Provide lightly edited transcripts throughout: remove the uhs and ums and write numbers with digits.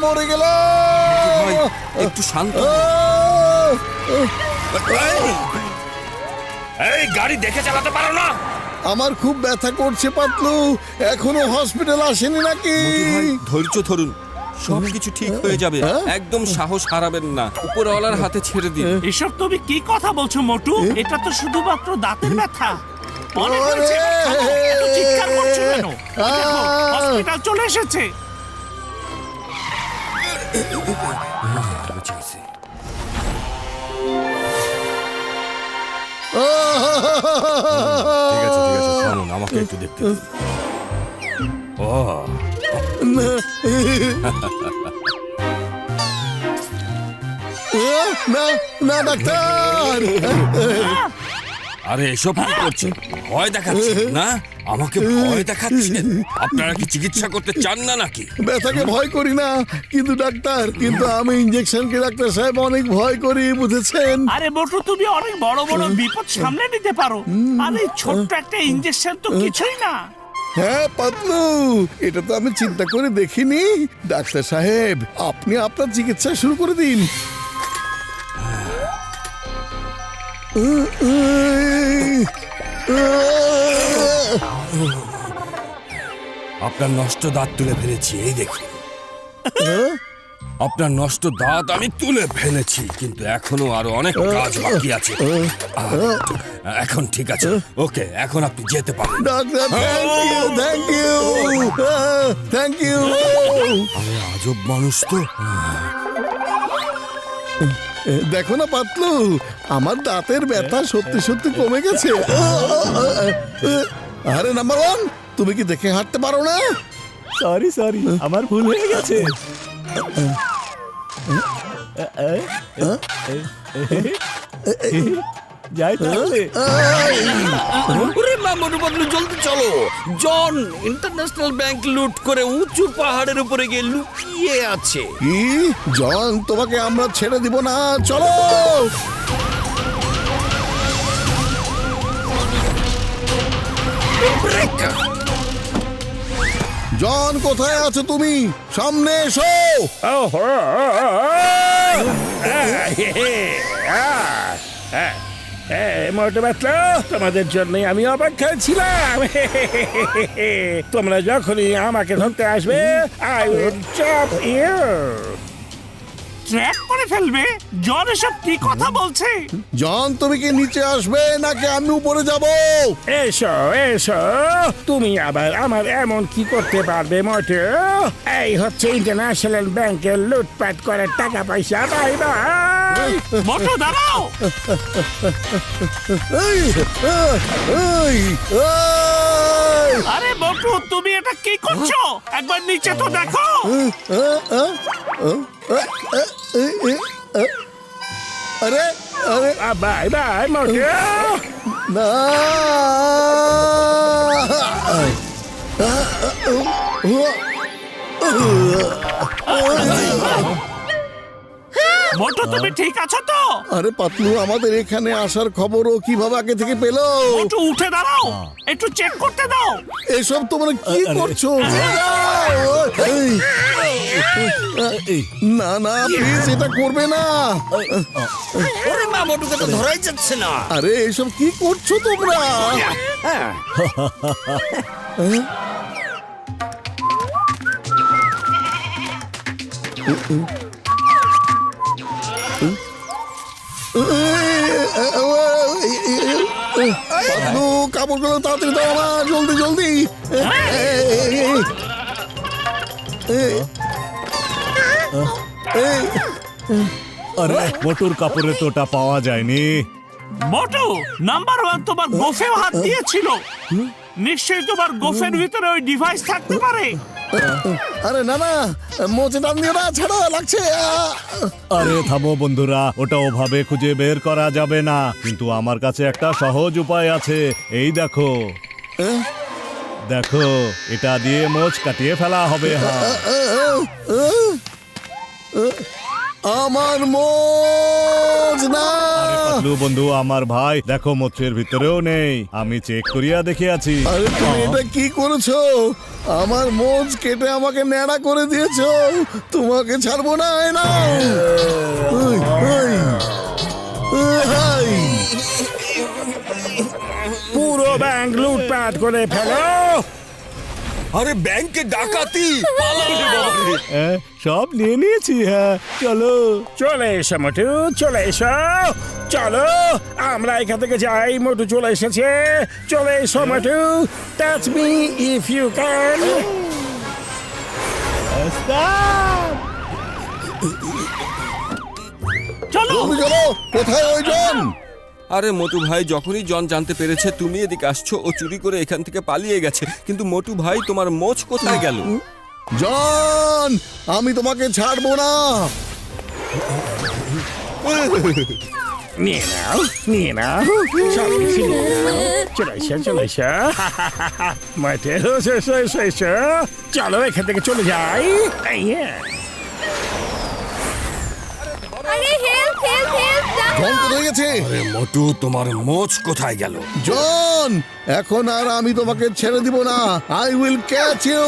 মরে গেল। একটু শান্ত। এই গাড়ি দেখে চালাতে পারো না? আমার খুব ব্যথা করছে পাতলু, এখনো হসপিটাল আসেনি নাকি? ধৈর্য ধরুন, সবকিছু ঠিক হয়ে যাবে। একদম সাহস হারাবেন না, উপরওয়ালার হাতে ছেড়ে দিন। এসব তুমি কি কথা বলছো মোটু? এটা তো শুধুমাত্র দাঁতের ব্যথা। অনেক হয়েছে, এত চিৎকার করছো কেন? দেখো, হসপিটাল চলে এসেছে। ঠিক আছে ঠিক আছে, থামুন, আমাকে একটু দেখতে দিন। ও না না ডাক্তার, আরে এসব কি করছেন? ভয় দেখাচ্ছেন না? আমাকে ভয় দেখাচ্ছেন? আপনারা কি চিকিৎসা করতে চান না নাকি? ব্যথাকে ভয় করি না, কিন্তু ডাক্তার, কিন্তু আমি ইঞ্জেকশনকে ডাক্তার সাহেব অনেক ভয় করি, বুঝেছেন? আরে মোটু, তুমি অনেক বড় বড় বিপদ সামলে নিতে পারো, আর এই ছোট্ট একটা ইঞ্জেকশন তো কিছুই না। হ্যাঁ পাতলু, এটা তো আমি চিন্তা করে দেখিনি। ডাক্তার সাহেব, আপনি আপনার চিকিৎসা শুরু করে দিন। আপনার নষ্ট দাঁত তুলে ফেলেছি, এই দেখুন। আপনার নষ্ট দাঁত আমি তুলে ফেলেছি, কিন্তু এখনো আরো অনেক কাজ বাকি আছে। এখন ঠিক আছে, ওকে, এখন আপনি যেতে পারেন। Doctor, thank you, thank you. আমি আজব মানুষ তো। দেখো না পাতলু, আমার দাঁতের ব্যথা সত্যি সত্যি কমে গেছে। আরে নাম্বার ওয়ান, তুমি কি দেখে হাঁটতে পারো না? সরি আমার ভুল হয়ে গেছে। যাই তাহলে। ওরে মামুর বদলু, জলদি চলো। জন ইন্টারন্যাশনাল ব্যাংক লুট করে উঁচু পাহাড়ের উপরে গিয়ে লুকিয়ে আছে। কি জন, তোমাকে আমরা ছেড়ে দিব না, চলো। জন, কোথায় আছো তুমি? সামনে এসো। মোটু বাতলো, তোমাদের জন্যই আমি অপেক্ষায় ছিলাম। তোমরা যখনই আমাকে ধরতে আসবে, I will trap you. Trap করে ফেলবে? জন এসব কি কথা বলছে? জন, তুমি কি নিচে আসবে নাকি আমি উপরে যাব? এসো এসো, তুমি আবার আমার এমন কি করতে পারবে মোটু? এই হচ্ছে ইন্টারন্যাশনাল ব্যাংকের লুটপাট করার টাকা পয়সা। Bye bye. মোটু দাঁড়াও। এই, এই, এই। আরে মোটু, তুমি এটা কি করছো? একবার নিচে তো দেখো। আরে আরে বাই বাই মোটু। না, মোটু, তুমি ঠিক আছো তো? আরে পাতলু, আমাদের এখানে আসার খবরও কিভাবে আগে থেকে পেলো? মোটু উঠে দাঁড়াও, একটু চেক করতে দাও। এসব তোমরা কি করছো? এই, না না, প্লিজ এটা করবে না। ওরে মামুকে তো ধরাই যাচ্ছে না। আরে এসব কি করছো তোমরা? পাতলু, কাপড়গুলো তাড়াতাড়ি দাও আমার, জলদি জলদি। আরে মোটুর কাপড়ে তো ওটা পাওয়া যায়নি। মোটু, নাম্বার ওয়ান তোমার গোফেও হাত দিয়েছিল। নিশ্চয়ই তোমার গোফের ভিতরে ওই ডিভাইস থাকতে পারে। আরে না না, মোচে টান দিও না, ছাড়ো, লাগছে। আরে থামো বন্ধুরা, ওটা ওভাবে খুঁজে বের করা যাবে না, কিন্তু আমার কাছে একটা সহজ উপায় আছে। এই দেখো, দেখো, এটা দিয়ে মোচ কাটিয়ে ফেলা হবে। হ্যাঁ, আমার মোজ না। পাতলু বন্ধু আমার ভাই দেখো মোচের ভিতরেও নেই, আমি চেক করিয়া দেখিয়াছি। আরে তুমি এটা কি করেছো? আমার মোজ কেটে আমাকে ন্যাড়া করে দিয়েছো। তোমাকে ছাড়বো না। এই নাও। ওই, ওই, ওই। পুরো ব্যাংক লুটপাট করে ফেলো। আরে ব্যাংকে ডাকাতি! সব নিয়ে নিয়েছি। হ্যাঁ চলো। চলে এসো মোটু, চলে এসো। চলো আমরা এখান থেকে যাই। মোটু চলে এসেছে। চলে এসো Motu. Touch me if you can. চলো তুমি চলো। কোথায় ওই জন? আরে মোটু ভাই, যখনই জন জানতে পেরেছে তুমি এদিকে আসছো, ও চুরি করে এখান থেকে পালিয়ে গেছে। কিন্তু মোটু ভাই, তোমার মোচ কোথায় গেল? জন, আমি তোমাকে ছাড়বো না। নিয়ে নাও, নিয়ে নাও, সব কিছু নিয়ে নাও। চলে এসো, চলে এসো। মোটু এসো, এসো, এসো, এসো। চলো এখান থেকে চলে যাই। এই, আরে হেল্প হেল্প হেল্প জন কোথায় গেছে? আরে মোটু, তোমার মোচ কোথায় গেল? জন, এখন আর আমি তোমাকে ছেড়ে দিব না। I will catch you.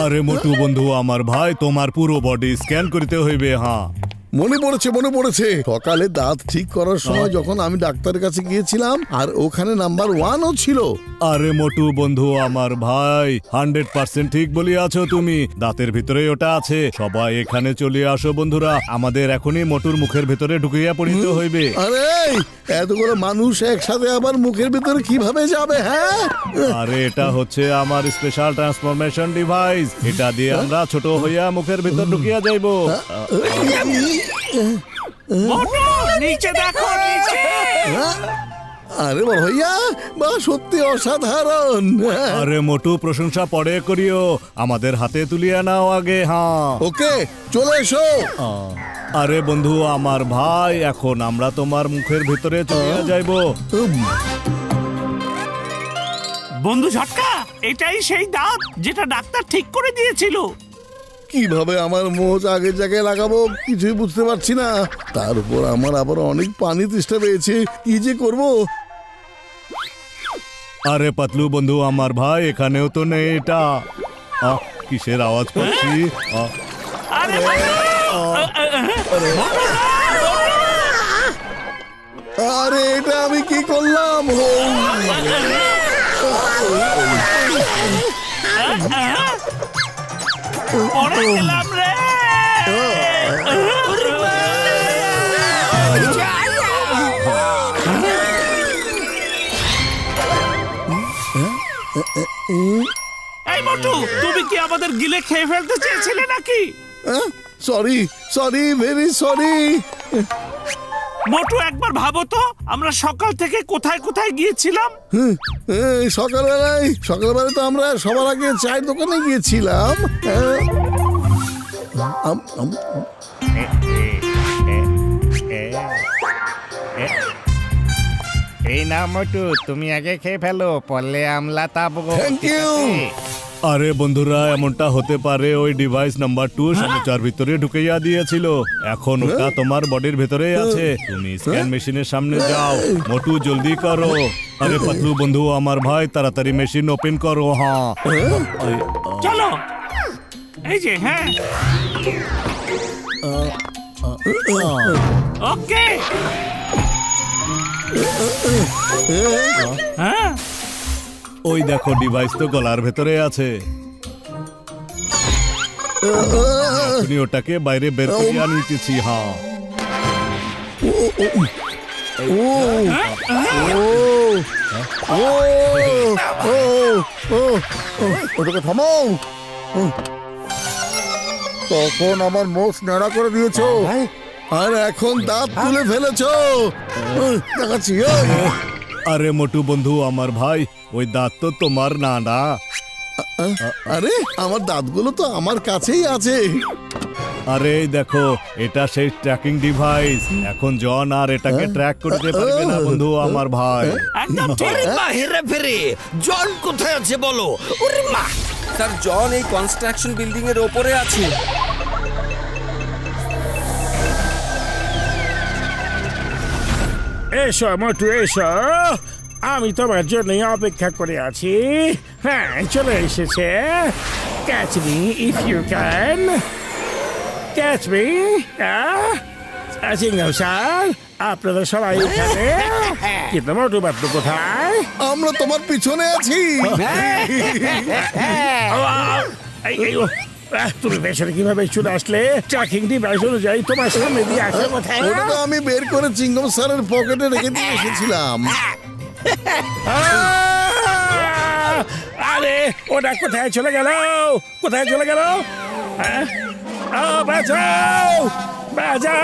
আরে মোটু বন্ধু আমার ভাই, তোমার পুরো বডি স্ক্যান করিতে হইবে। হ্যাঁ মনে পড়েছে, মনে পড়েছে। সকালে দাঁত ঠিক করার সময় যখন আমি ডাক্তারের কাছে গিয়েছিলাম, আর ওখানে নাম্বার 1ও ছিল। আরে মোটু বন্ধু আমার ভাই, 100% ঠিক বলিয়াছো তুমি। দাঁতের ভিতরে ওটা আছে। সবাই এখানে চলে আসো বন্ধুরা, আমাদের এখনই মোটুর মুখের ভিতরে ঢুকিয়া পড়িতে হইবে। আরে এতগুলো মানুষ একসাথে আবার মুখের ভিতরে কিভাবে যাবে? হ্যাঁ, আরে এটা হচ্ছে আমার স্পেশাল ট্রান্সফরমেশন ডিভাইস। এটা দিয়ে আমরা ছোট হইয়া মুখের ভিতর ঢুকিয়া যাইবো। মোটু নিচে দেখো, নিচে। আরে বড় ভাইয়া, বা সত্যি অসাধারণ। আরে মোটু প্রশংসা পরে করিও, আমাদের হাতে তুলিয়া নাও আগে। হ্যাঁ ওকে, চলে এসো। আরে বন্ধু আমার ভাই, এখন আমরা তোমার মুখের ভিতরে চলিয়া যাইবো। বন্ধু ঝটকা, এটাই সেই দাঁত যেটা ডাক্তার ঠিক করে দিয়েছিল। কিভাবে আমার মোজ আগের জায়গায় লাগাবো কিছুই বুঝতে পারছি না। তার উপর আমার আবার অনেক পানি তৃষ্ণা পেয়েছে। কি যে করবো? আরে পাতলু বন্ধু আমার ভাই, এখানেও তো নেই এটা। কিসের আওয়াজ পাচ্ছি? আরে মোটু! আরে এটা আমি কি করলাম? পড়ে গেলাম রে। এই মোটু, তুমি কি আমাদের গিলে খেয়ে ফেলতে চেয়েছিলে নাকি? Sorry, sorry, very sorry. Motu একবার ভাবো তো, আমরা সকাল থেকে কোথায় কোথায় গিয়েছিলাম। সকালবেলায় তো আমরা সবার আগে চায়ের দোকানে গিয়েছিলাম। এই না মোটু, তুমি আগে খেয়ে ফেলো, পড়লে আমলা তাবো। Thank you. আরে বন্ধুরা, এমনটা হতে পারে ওই ডিভাইস নাম্বার 2 সমুচার ভিতরে ঢুকাইয়া দিয়েছিল। এখন ওটা তোমার বডির ভিতরে আছে। তুমি স্ক্যান মেশিনের সামনে যাও। মোটু জলদি করো। আরে পাতলু বন্ধু আমার ভাই, তাড়াতাড়ি মেশিন ওপেন করো। হ্যাঁ চলো, এই যে। হ্যাঁ, ওকে। হ্যাঁ, ওই দেখো ডিভাইস তো গলার ভেতরে আছে। তুমি ওটাকে বাইরে বের করিয়া নিতেছি। হ্যাঁ ওটাকে থামাও। তখন আমার মোষ নাড়া করে দিয়েছো, আর এখন দাঁত তুলে ফেলেছো। দেখাচ্ছি। আরে মোটু বন্ধু আমার ভাই, ওই দাঁত তো তোমার না না। আরে আমার দাঁতগুলো তো আমার কাছেই আছে। আরে এই দেখো, এটা সেই ট্র্যাকিং ডিভাইস। এখন জন আর এটাকে ট্র্যাক করতে পারবে না বন্ধু আমার ভাই। একদম ঠিক। ওরে মা হেরে ফেরে, জন কোথায় আছে বলো? ওরে মা, স্যার জন এই কনস্ট্রাকশন বিল্ডিং এর ওপরে আছে। এসো মোটু এসো, আমি তোমার জন্যই অপেক্ষা করে আছি। হ্যাঁ, চলে এসেছে। Catch me if you can, catch me. Singh sir, আপনারা সবাই এখানে, কিন্তু মোটু বাবু কোথায়? আমরা তোমার পিছনে আছি। তুমি পেছনে কিভাবে চলে আসলে? ট্র্যাকিং ডিভাইস অনুযায়ী তোমার সামনে দিয়ে আসলে কোথায়? ওটা তো আমি বের করে চিংগম স্যারের পকেটে রেখে দিয়ে এসেছিলাম। আরে ওটা কোথায় চলে গেল? কোথায় চলে গেল? বাঁচাও, বাঁচাও!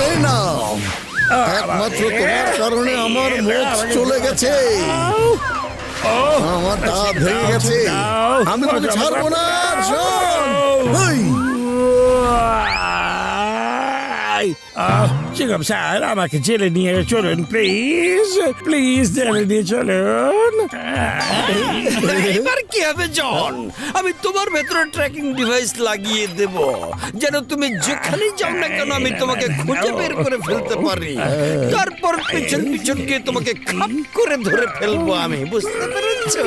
এই নাও, একমাত্র তোমার কারণে আমার মোচ চলে গেছে, আমার দাঁত ভেঙে গেছে। আমি তোমাকে ছাড়বো না। শোন, ওই, চিংগম স্যার, আমাকে জেলে নিয়ে চলুন প্লিজ, প্লিজ জেলে নিয়ে চলুন। এবার কি হবে জন? আমি তোমার ভেতরে ট্র্যাকিং ডিভাইস লাগিয়ে দেব, যেন তুমি যেখানে যাও না কেন আমি তোমাকে খুঁজে বের করে ফেলতে পারি। তারপর পিছন পিছন গিয়ে তোমাকে খাপ করে ধরে ফেলবো আমি, বুঝতে পেরেছো?